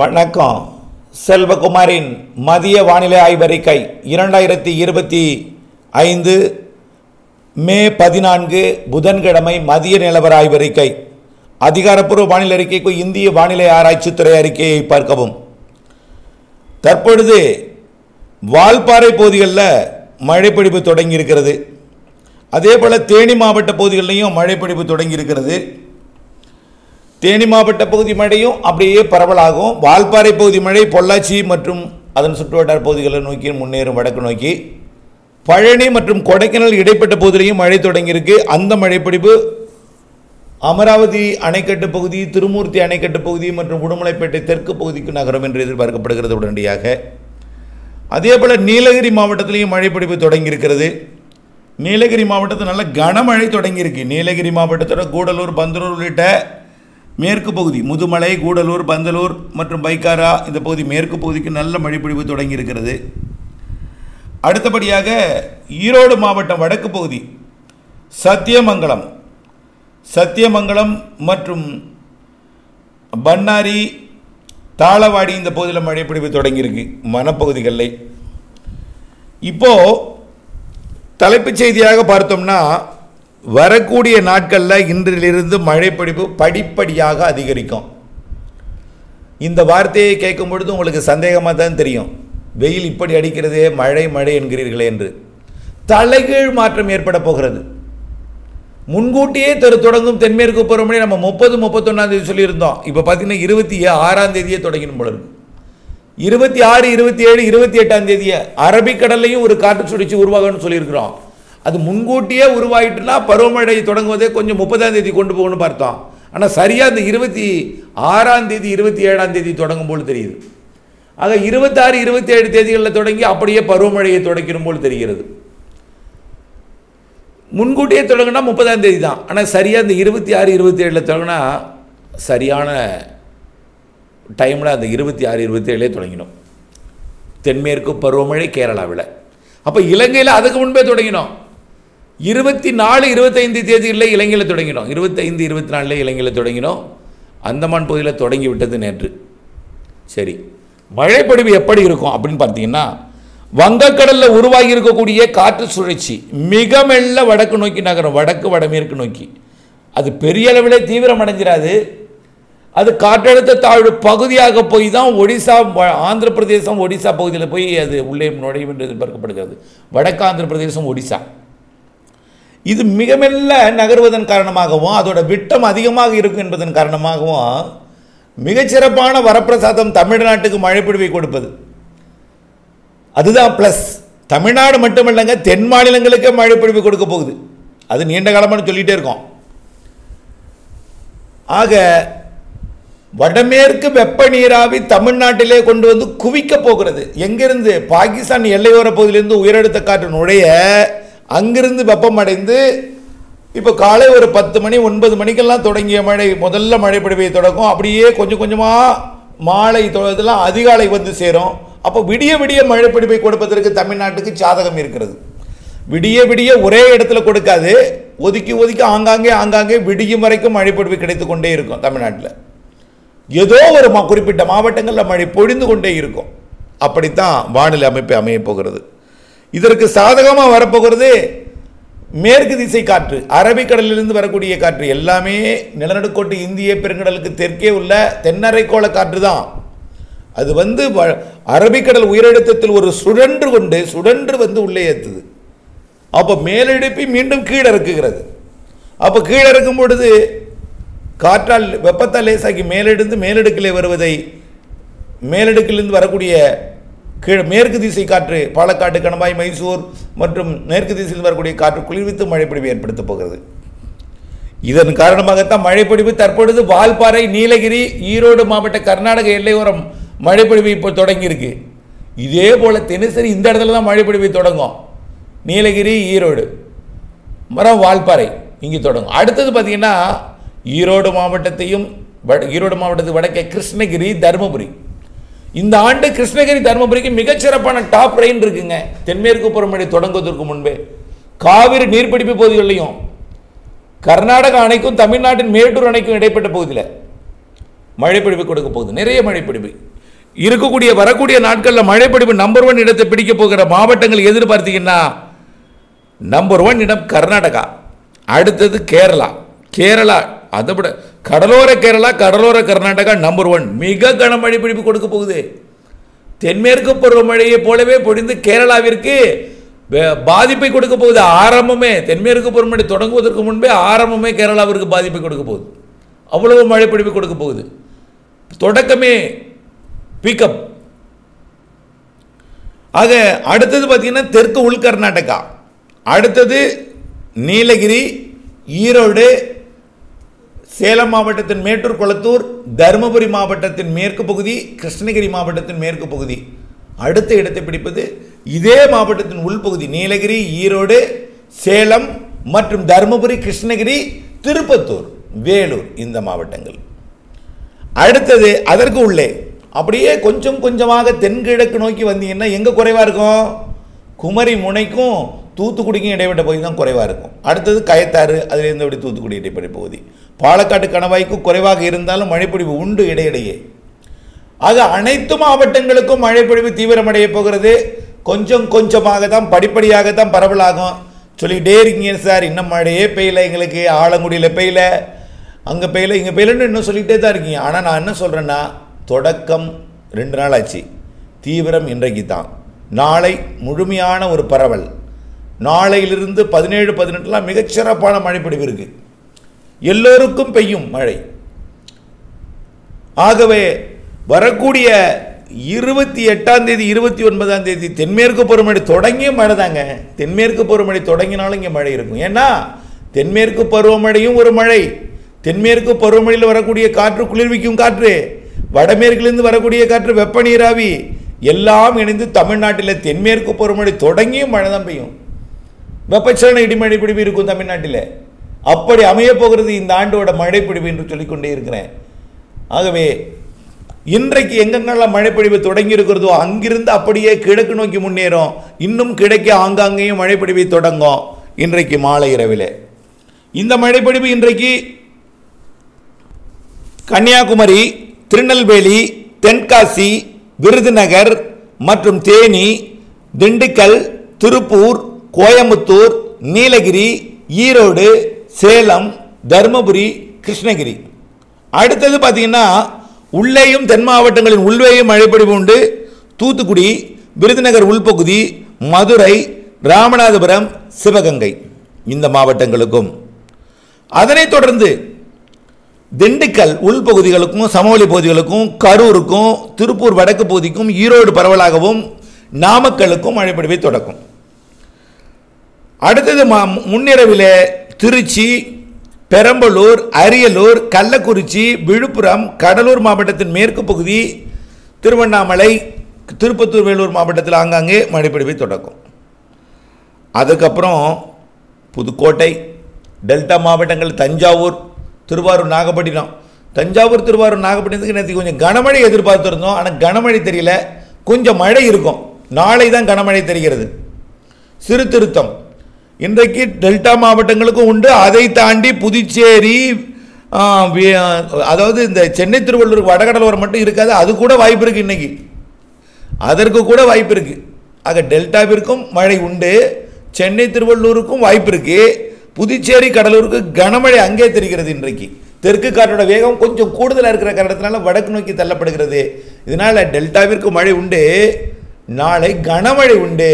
வணக்கம். செல்வகுமாரின் மதிய வானிலை ஆய்வறிக்கை 2025 மே 14 புதன்கிழமை மதிய நிலவர ஆய்வறிக்கை. அதிகாரப்பூர்வ வானிலை அறிக்கைக்கு இந்திய வானிலை ஆராய்ச்சித்துறை அறிக்கையை பார்க்கவும். தற்பொழுது வால்பாறை பகுதிகளில் மழைப்பொழிவு தொடங்கி இருக்கிறது. அதே போல் தேனி மாவட்ட பகுதிகளிலையும் மழைப்பொழிவு தொடங்கி இருக்கிறது. தேனி மாவட்ட பகுதி மழையும் அப்படியே பரவலாகும். வால்பாறை பகுதி மழை பொள்ளாச்சி மற்றும் அதன் சுற்றுவட்டார பகுதிகளை நோக்கி முன்னேறும் வடக்கு நோக்கி. பழனி மற்றும் கொடைக்கானல் இடைப்பட்ட பகுதியிலையும் மழை தொடங்கியிருக்கு. அந்த மழைப்பொழிவு அமராவதி அணைக்கட்டு பகுதி, திருமூர்த்தி அணைக்கட்டு பகுதி மற்றும் உடுமலைப்பேட்டை தெற்கு பகுதிக்கு நகரும் என்று எதிர்பார்க்கப்படுகிறது உடனடியாக. அதே போல் நீலகிரி மாவட்டத்திலையும் மழைப்பொழிவு தொடங்கியிருக்கிறது. நீலகிரி மாவட்டத்தில் நல்ல கனமழை தொடங்கியிருக்கு. நீலகிரி மாவட்டத்தோட கூடலூர், பந்தலூர் உள்ளிட்ட மேற்கு பகுதி, முதுமலை, கூடலூர், பந்தலூர் மற்றும் பைக்காரா இந்த பகுதி மேற்கு பகுதிக்கு நல்ல மழைப்பொழிவு தொடங்கி இருக்கிறது. அடுத்தபடியாக ஈரோடு மாவட்டம் வடக்கு பகுதி சத்தியமங்கலம் மற்றும் பண்ணாரி, தாளவாடி இந்த பகுதியில் மழைப்பொழிவு தொடங்கியிருக்கு வனப்பகுதிகளில். இப்போது தலைப்புச் செய்தியாக பார்த்தோம்னா, வரக்கூடிய நாட்களில் இன்றிலிருந்து மழைப்பொழிவு படிப்படியாக அதிகரிக்கும். இந்த வார்த்தையை கேட்கும் பொழுது உங்களுக்கு சந்தேகமாக தான் தெரியும். வெயில் இப்படி அடிக்கிறதே, மழை மழை என்கிறீர்களே என்று. தலைகீழ் மாற்றம் ஏற்பட போகிறது. முன்கூட்டியே தொடங்கும் தென்மேற்கு பருவமழை நம்ம 30-31ஆம் தேதி சொல்லியிருந்தோம். இப்போ பார்த்தீங்கன்னா 26ஆம் தேதியே தொடங்கணும் போல இருக்கு. 26, 27, 28ஆம் தேதியை அரபிக்கடல்லையும் ஒரு காற்று சுழற்சி உருவாகணும்னு சொல்லியிருக்கிறோம். அது முன்கூட்டியே உருவாயிட்டுனா பருவமழை தொடங்குவதே கொஞ்சம் 30ஆம் தேதி கொண்டு போகணும்னு பார்த்தோம். ஆனால் சரியாக அந்த 26ஆம் தேதி 27ஆம் தேதி தொடங்கும் போல் தெரியுது. ஆக 26, 27 தேதிகளில் தொடங்கி அப்படியே பருவமழையை தொடக்கணும் போல் தெரிகிறது. முன்கூட்டியே தொடங்கினா 30ஆம் தேதி தான். ஆனால் சரியாக அந்த 26, 27 தொடங்கினா சரியான டைமில் அந்த 26, 27 தொடங்கினோம் தென்மேற்கு பருவமழை கேரளாவில். அப்போ இலங்கையில் அதுக்கு முன்பே தொடங்கினோம். 24, 25 தேதிகளில் இலங்கையில் தொடங்கினோம். 25, 24 இலங்கையில் தொடங்கினோம். அந்தமான் பகுதியில் தொடங்கி விட்டது நேற்று. சரி, மழைப்பொழிவு எப்படி இருக்கும் அப்படின்னு பார்த்தீங்கன்னா, வங்கக்கடலில் உருவாகி இருக்கக்கூடிய காற்று சுழற்சி மிக மெல்ல வடக்கு நோக்கி நகரும், வடக்கு வடமேற்கு நோக்கி. அது பெரிய அளவில் தீவிரம் அடைஞ்சிடாது. அது காற்றழுத்த தாழ்வு பகுதியாக போய் தான் ஒடிசா, ஆந்திர பிரதேசம், ஒடிசா பகுதியில் போய் அது உள்ளே நுழையும் என்று எதிர்பார்க்கப்படுகிறது. வடக்கு ஆந்திர பிரதேசம், ஒடிசா. இது மிக மெல்ல நகர்வதன் காரணமாகவும் அதோட விட்டம் அதிகமாக இருக்கும் என்பதன் காரணமாகவும் மிகச்சிறப்பான வரப்பிரசாதம் தமிழ்நாட்டுக்கு மழைப்பொழிவை கொடுப்பது. அதுதான் ப்ளஸ். தமிழ்நாடு மட்டுமல்லங்க, தென் மாநிலங்களுக்கே மழைப்பொழிவு கொடுக்க போகுது. அது நீண்ட காலமாக சொல்லிகிட்டே இருக்கோம். ஆக வடமேற்கு வெப்ப நீராவி தமிழ்நாட்டிலே கொண்டு வந்து குவிக்க போகிறது. எங்கிருந்து? பாகிஸ்தான் எல்லையோர பகுதியிலிருந்து உயரழுத்த காற்று நுழைய அங்கிருந்து வெப்பம் அடைந்து இப்போ காலை ஒரு 10 மணி 9 மணிக்கெல்லாம் தொடங்கிய மழை முதல்ல மழைப்பொழிவை தொடங்கும். அப்படியே கொஞ்சம் கொஞ்சமாக மாலை இதெல்லாம் அதிகாலை வந்து சேரும். அப்போ விடிய விடிய மழைப்பொழிவை கொடுப்பதற்கு தமிழ்நாட்டுக்கு சாதகம் இருக்கிறது. விடிய விடிய ஒரே இடத்துல கொடுக்காது, ஒதுக்கி ஒதுக்கி ஆங்காங்கே விடியும் வரைக்கும் மழைப்பொழிவு கிடைத்து கொண்டே இருக்கும். தமிழ்நாட்டில் ஏதோ ஒரு குறிப்பிட்ட மாவட்டங்களில் மழை பொழிந்து கொண்டே இருக்கும். அப்படித்தான் வானிலை அமைப்பு அமைய போகிறது. இதற்கு சாதகமாக வரப்போகிறது மேற்கு திசை காற்று, அரபிக்கடலிலிருந்து வரக்கூடிய காற்று. எல்லாமே நிலநடுக்கோட்டு இந்திய பெருங்கடலுக்கு தெற்கே உள்ள தென்னரைக்கோள காற்று தான். அது வந்து அரபிக்கடல் உயரழுத்தத்தில் ஒரு சுழன்று வந்து உள்ளே ஏற்றுது. அப்போ மேலெழுப்பி மீண்டும் கீழே இறக்குகிறது. அப்போ கீழே இறக்கும் பொழுது காற்றால் வெப்பத்தால் லேசாக்கி மேலடுக்கிலே வருவதை, மேலடுக்கிலிருந்து வரக்கூடிய மேற்கு திசை காற்று பாலக்காடு, கணவாய், மைசூர் மற்றும் மேற்கு திசையில் வரக்கூடிய காற்று குளிர்வித்து மழைப்பொழிவு ஏற்படுத்த போகிறது. இதன் காரணமாகத்தான் மழைப்பொழிவு தற்பொழுது வால்பாறை, நீலகிரி, ஈரோடு மாவட்ட கர்நாடக எல்லையோரம் மழைப்பொழிவு இப்போ தொடங்கியிருக்கு. இதே போல் தினசரி இந்த இடத்துல தான் மழைப்பொழிவு தொடங்கும். நீலகிரி, ஈரோடு, வால்பாறை இங்கே தொடங்கும். அடுத்தது பார்த்திங்கன்னா ஈரோடு மாவட்டத்துக்கு வடக்கே கிருஷ்ணகிரி, தருமபுரி. இந்த ஆண்டு கிருஷ்ணகிரி, தருமபுரிக்கு மிகச்சிறப்பான டாப் ரெயின் இருக்குங்க. தென்மேற்கு பருவமழை தொடங்குவதற்கு முன்பே காவிரி நீர்பிடிப்பு பகுதிகளிலையும் கர்நாடக அணைக்கும் தமிழ்நாட்டின் மேட்டூர் அணைக்கும் இடைப்பட்ட பகுதியில் மழைப்பொழிவு கொடுக்க போகுது. நிறைய மழைப்பொழிவு இருக்கக்கூடிய வரக்கூடிய நாட்களில் மழைப்பொழிவு நம்பர் 1 இடத்தை பிடிக்க போகிற மாவட்டங்கள் எதிர்பார்த்தீங்கன்னா நம்பர் 1 இடம் கர்நாடகா, அடுத்தது கேரளா அதை விட கடலோர கேரளா, கடலோர கர்நாடகா நம்பர் 1 மிக கனமழை பொழிவு கொடுக்க போகுது. தென்மேற்கு பருவமழையை போலவே பொழிந்து கேரளாவிற்கு பாதிப்பை கொடுக்க போகுது. ஆரம்பமே தென்மேற்கு பருவமழை தொடங்குவதற்கு முன்பே ஆரம்பமே கேரளாவிற்கு பாதிப்பை கொடுக்க போகுது. அவ்வளவு மழை பொழிவு கொடுக்க போகுது. தொடக்கமே பிக்கப். ஆக அடுத்தது பார்த்தீங்கன்னா தெற்கு உள் கர்நாடகா, அடுத்தது நீலகிரி, ஈரோடு, சேலம் மாவட்டத்தின் மேட்டூர் குளத்தூர், தருமபுரி மாவட்டத்தின் மேற்கு பகுதி, கிருஷ்ணகிரி மாவட்டத்தின் மேற்கு பகுதி. அடுத்த இடத்தை பிடிப்பது இதே மாவட்டத்தின் உள்பகுதி நீலகிரி, ஈரோடு, சேலம் மற்றும் தருமபுரி, கிருஷ்ணகிரி, திருப்பத்தூர், வேலூர் இந்த மாவட்டங்கள். அடுத்தது அதற்கு உள்ளே அப்படியே கொஞ்சம் கொஞ்சமாக தென்கிழக்கு நோக்கி வந்தீங்கன்னா எங்கே குறைவாக இருக்கும்? குமரி முனைக்கும் தூத்துக்குடிக்கும் இடைப்பட்ட பகுதி தான் குறைவாக இருக்கும். அடுத்தது கயத்தாறு, அதிலிருந்து அப்படி தூத்துக்குடி இடைப்பட்ட பகுதி. பாலக்காட்டு கணவாய்க்கும் குறைவாக இருந்தாலும் மழைப்பொழிவு உண்டு இடையிடையே. ஆக அனைத்து மாவட்டங்களுக்கும் மழைப்பொழிவு தீவிரமடைய போகிறது. கொஞ்சம் கொஞ்சமாக தான், படிப்படியாக தான் பரவலாகும். சொல்லிகிட்டே இருக்கீங்க சார், இன்னும் மழையே பெய்யல, எங்களுக்கு ஆலங்குடியில் பெய்யல, அங்கே பெய்யல, இங்கே பெய்யலன்னு இன்னும் சொல்லிகிட்டே தான் இருக்கீங்க. ஆனால் நான் என்ன சொல்கிறேன்னா, தொடக்கம் 2 நாள் ஆச்சு, தீவிரம் இன்றைக்கு தான். நாளை முழுமையான ஒரு பரவல். நாளையிலிருந்து 17, 18 மிகச்சிறப்பான மழைப்பொழிவு இருக்குது. எல்லோருக்கும் பெய்யும் மழை. ஆகவே வரக்கூடிய 28ஆம் தேதி 29ஆம் தேதி தென்மேற்கு பருவமழை தொடங்கிய மழை தாங்க. தென்மேற்கு பருவமழை தொடங்கினாலும் இங்கே மழை இருக்கும். ஏன்னா தென்மேற்கு பருவமழையும் ஒரு மழை. தென்மேற்கு பருவமழையில் வரக்கூடிய காற்று குளிர்விக்கும் காற்று, வடமேற்கிலிருந்து வரக்கூடிய காற்று வெப்ப நீராவி எல்லாம் இணைந்து தமிழ்நாட்டில் தென்மேற்கு பருவமழை தொடங்கியும் மழை தான் பெய்யும். வெப்பச்சலன இடிமழை பிடிப்பு இருக்கும் தமிழ்நாட்டில். அப்படி அமைய போகிறது இந்த ஆண்டோட மழைப்பொழிவு என்று சொல்லிக்கொண்டே இருக்கிறேன். ஆகவே இன்றைக்கு எங்கெங்கெல்லாம் மழைப்பொழிவு தொடங்கி இருக்கிறதோ அங்கிருந்து அப்படியே கிழக்கு நோக்கி முன்னேறும். இன்னும் கிழக்கே ஆங்காங்கேயும் மழைப்பொழிவை தொடங்கும். இன்றைக்கு மாலை இரவில் இந்த மழைப்பொழிவு இன்றைக்கு கன்னியாகுமரி, திருநெல்வேலி, தென்காசி, விருதுநகர் மற்றும் தேனி, திண்டுக்கல், திருப்பூர், கோயம்புத்தூர், நீலகிரி, ஈரோடு, சேலம், தருமபுரி, கிருஷ்ணகிரி. அடுத்தது பார்த்தீங்கன்னா உள்ளேயும் தென் மாவட்டங்களின் உள்வேயும் மழைப்பொழிவு உண்டு. தூத்துக்குடி, விருதுநகர் உள்பகுதி, மதுரை, ராமநாதபுரம், சிவகங்கை இந்த மாவட்டங்களுக்கும். அதனைத் தொடர்ந்து திண்டுக்கல் உள்பகுதிகளுக்கும், சமவெளி பகுதிகளுக்கும், கரூருக்கும், திருப்பூர் வடக்கு பகுதிக்கும், ஈரோடு பரவலாகவும், நாமக்கலுக்கும் மழைப்பொழிவை தொடக்கும். அடுத்தது முன்னிரவில் திருச்சி, பெரம்பலூர், அரியலூர், கள்ளக்குறிச்சி, விழுப்புரம், கடலூர் மாவட்டத்தின் மேற்கு பகுதி, திருவண்ணாமலை, திருப்பத்தூர், வேலூர் மாவட்டத்தில் ஆங்காங்கே மழைப்பொழிவை தொடக்கும். அதுக்கப்புறம் புதுக்கோட்டை, டெல்டா மாவட்டங்கள், தஞ்சாவூர், திருவாரூர், நாகப்பட்டினம். தஞ்சாவூர், திருவாரூர், நாகப்பட்டினத்துக்கு நேற்று கொஞ்சம் கனமழை எதிர்பார்த்துருந்தோம். ஆனால் கனமழை தெரியல, கொஞ்சம் மழை இருக்கும். நாளை தான் கனமழை தெரிகிறது. சிறு திருத்தம் இன்றைக்கு டெல்டா மாவட்டங்களுக்கும் உண்டு. அதை தாண்டி புதுச்சேரி, அதாவது இந்த சென்னை திருவள்ளூர் வடகடலோரம் மட்டும் இருக்காது, அது கூட வாய்ப்பு இருக்குது. இன்னைக்கு அதற்கு கூட வாய்ப்பு இருக்குது. ஆக டெல்டாவிற்கும் மழை உண்டு, சென்னை திருவள்ளூருக்கும் வாய்ப்பு இருக்குது, புதுச்சேரி கடலூருக்கு கனமழை அங்கே தெரிகிறது. இன்றைக்கு தெற்கு காற்றோட வேகம் கொஞ்சம் கூடுதலாக இருக்கிற காரணத்தினால வடக்கு நோக்கி தள்ளப்படுகிறது. இதனால் டெல்டாவிற்கு மழை உண்டு, நாளை கனமழை உண்டு,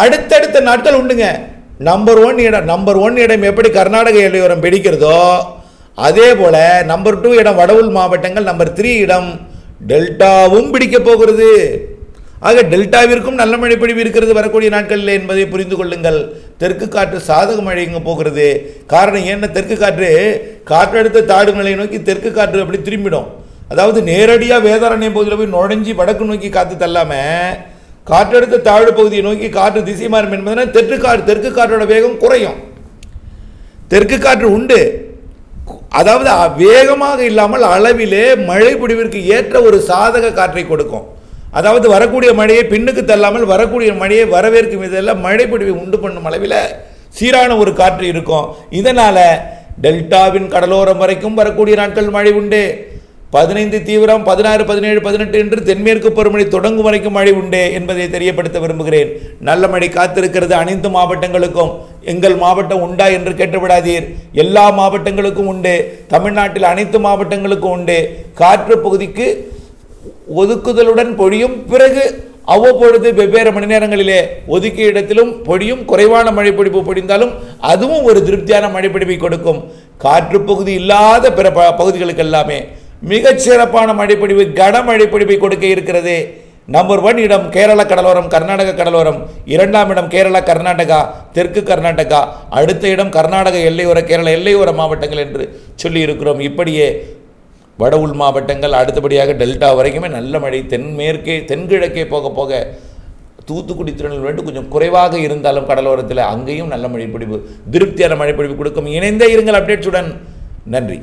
அடுத்தடுத்த நாட்கள் உண்டுங்க. நம்பர் 1 இடம் எப்படி கர்நாடக எல்லையோரம் பிடிக்கிறதோ அதே போல நம்பர் 2 இடம் வடவுள் மாவட்டங்கள், நம்பர் 3 இடம் டெல்டாவும் பிடிக்க போகிறது. ஆக டெல்டாவிற்கும் நல்ல மழை பொழிவு இருக்கிறது வரக்கூடிய நாட்களில் என்பதை புரிந்து கொள்ளுங்கள். தெற்கு காற்று சாதக மழை இங்கே போகிறது. காரணம் என்ன? தெற்கு காற்று காற்றழுத்த தாழ்வு நிலையை நோக்கி தெற்கு காற்று அப்படி திரும்பிடும். அதாவது நேரடியாக வேதாரண்யம் பகுதியில் போய் நுழைஞ்சி வடக்கு நோக்கி காற்று தள்ளாமல் காற்றழுத்த தாழ்வு பகுதியை நோக்கி காற்று திசை மாறும் என்பதனால் தெற்கு காற்றோட வேகம் குறையும். தெற்கு காற்று உண்டு, அதாவது வேகமாக இல்லாமல் அளவிலே மழை பொழிவிற்கு ஏற்ற ஒரு சாதக காற்றை கொடுக்கும். அதாவது வரக்கூடிய மழையை பின்னுக்கு தள்ளாமல் வரக்கூடிய மழையை வரவேற்கும் இதெல்லாம் மழை பொழிவை உண்டு பண்ணும் அளவில் சீரான ஒரு காற்று இருக்கும். இதனால் டெல்டாவின் கடலோரம் வரைக்கும் வரக்கூடிய நாட்கள் மழை உண்டு. 15 தீவிரம், 16, 17, 18 என்று தென்மேற்கு பருவமழை தொடங்கும் வரைக்கும் மழை உண்டு என்பதை தெரியப்படுத்த விரும்புகிறேன். நல்ல மழை காத்திருக்கிறது அனைத்து மாவட்டங்களுக்கும். எங்கள் மாவட்டம் உண்டா என்று கேட்டுவிடாதீர். எல்லா மாவட்டங்களுக்கும் உண்டு. தமிழ்நாட்டில் அனைத்து மாவட்டங்களுக்கும் உண்டு. காற்று பகுதிக்கு ஒதுக்குதலுடன் பொழியும். பிறகு அவ்வப்பொழுது வெவ்வேறு மணி நேரங்களிலே ஒதுக்கிய இடத்திலும் பொழியும். குறைவான மழைப்பிடிப்பு பொழிந்தாலும் அதுவும் ஒரு திருப்தியான மழைப்பிடிப்பை கொடுக்கும். காற்று பகுதி இல்லாத பிற பகுதிகளுக்கு எல்லாமே மிகச்சிறப்பான மழைப்பிடிப்பு, கனமழைப்பிடிப்பை கொடுக்க இருக்கிறது. நம்பர் 1 இடம் கேரள கடலோரம், கர்நாடக கடலோரம். 2ஆம் இடம் கேரளா, கர்நாடகா, தெற்கு கர்நாடகா. அடுத்த இடம் கர்நாடக எல்லையோர, கேரள எல்லையோர மாவட்டங்கள் என்று சொல்லி இருக்கிறோம். இப்படியே வட உள் மாவட்டங்கள், அடுத்தபடியாக டெல்டா வரைக்குமே நல்ல மழை. தென்கிழக்கே போக போக தூத்துக்குடி, திருநெல்வேலி கொஞ்சம் குறைவாக இருந்தாலும் கடலோரத்தில் அங்கேயும் நல்ல மழைப்பிடிப்பு, திருப்தியான மழைப்பிடிப்பு கொடுக்கும். இணைந்தே இருங்கள் அப்டேட்ஸுடன். நன்றி.